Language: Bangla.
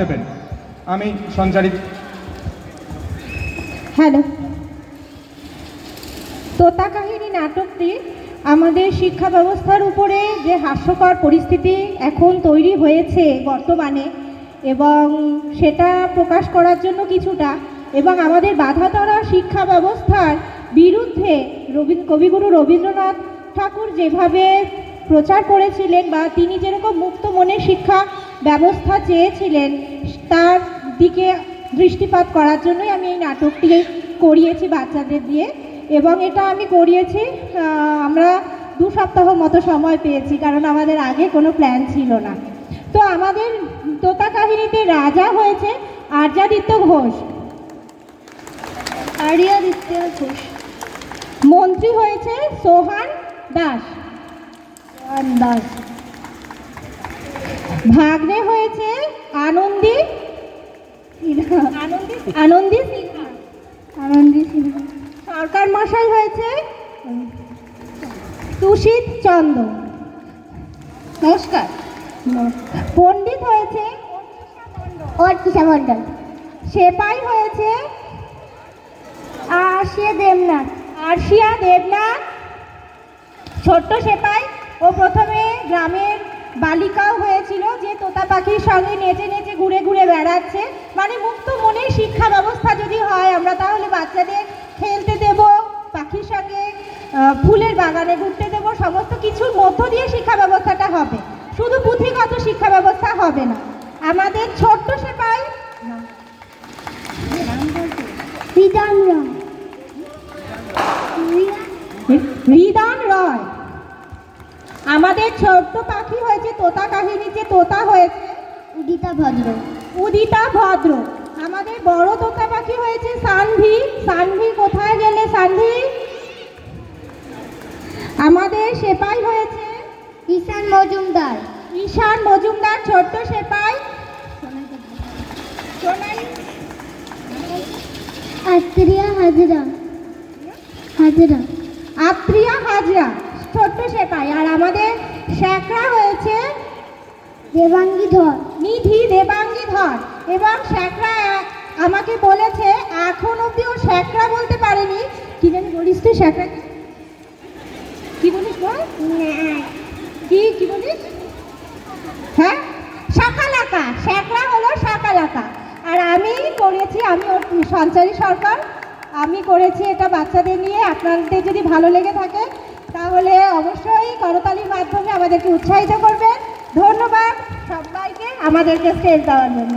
দেবেন। আমি সঞ্চারী। হ্যালো, তোতা কাহিনী নাটকটি আমাদের শিক্ষা ব্যবস্থার উপরে যে হাস্যকর পরিস্থিতি এখন তৈরি হয়েছে বর্তমানে, এবং সেটা প্রকাশ করার জন্য কিছুটা, এবং আমাদের বাঁধাধরা শিক্ষা ব্যবস্থার বিরুদ্ধে কবিগুরু রবীন্দ্রনাথ ঠাকুর যেভাবে প্রচার করেছিলেন বা তিনি যেরকম মুক্ত মনের শিক্ষা ব্যবস্থা চেয়েছিলেন তার দিকে দৃষ্টিপাত করার জন্যই আমি এই নাটকটি করিয়েছি বাচ্চাদের দিয়ে। এবং এটা আমি করিয়েছি, আমরা 2 সপ্তাহ মতো সময় পেয়েছি, কারণ আমাদের আগে কোনো প্ল্যান ছিল না। তো আমাদের তোতা কাহিনীতে রাজা হয়েছে আর্যাদিত্য ঘোষ, মন্ত্রী হয়েছে সোহান দাস, ভাগ্নে হয়েছে আনন্দী সিনহা, সরকার মশাই হয়েছে তুষিত চন্দ্র, নমস্কার। পণ্ডিত হয়েছে অর্চিষা মণ্ডল, সেপাই হয়েছে আরশিয়া দেবনাথ, ছোট্ট সেপাই। ও প্রথমে গ্রামের বালিকাও হয়েছিল যে তোতা পাখির সঙ্গে নেচে নেচে ঘুরে ঘুরে বেড়াচ্ছে। মানে মুক্ত মনের শিক্ষা ব্যবস্থা যদি হয় আমরা, তাহলে বাচ্চাদের খেলতে দেব, পাখির সঙ্গে ফুলের বাগানে ঘুরতে দেব, সমস্ত কিছুর মধ্য দিয়ে শিক্ষা ব্যবস্থাটা হবে, শুধু পুঁথিগত শিক্ষা ব্যবস্থা হবে না। আমাদের ছোট্ট সেপাই রিদান রয়, আমাদের ছোট্ট পাখি হয়েছে তোতা কাহিনীতে তোতা হয়েছে উদিতা ভদ্র, আমাদের বড় তোতা পাখি হয়েছে সানভি কোথায় গেলে সানভি। আমাদের সেপাই হয়েছে ঈশান মজুমদার, ছোট্ট সেপাই আত্রিয়া হাজরা, ছোট্ট সেপাই। আর আমাদের শ্যাকরা হয়েছে নিধি দেবাঙ্গী ধর। এবং শ্যাকরা আমাকে বলেছে এখন অব্দি ও শ্যাকরা বলতে পারেনি। কি জানি বলিস তুই? শ্যাকরা কি বলিস বল? কি বলিস? হ্যাঁ, শাকালাকা। শ্যাকরা হলো শাকালাকা। আর আমি করেছি, আমি সঞ্চারী সরকার, আমি করেছি এটা বাচ্চাদের নিয়ে। আপনাদের যদি ভালো লেগে থাকে তাহলে অবশ্যই করতালির মাধ্যমে আমাদেরকে উৎসাহিত করবেন। ধন্যবাদ সবাইকে আমাদেরকে স্টেজ দেওয়ার জন্য।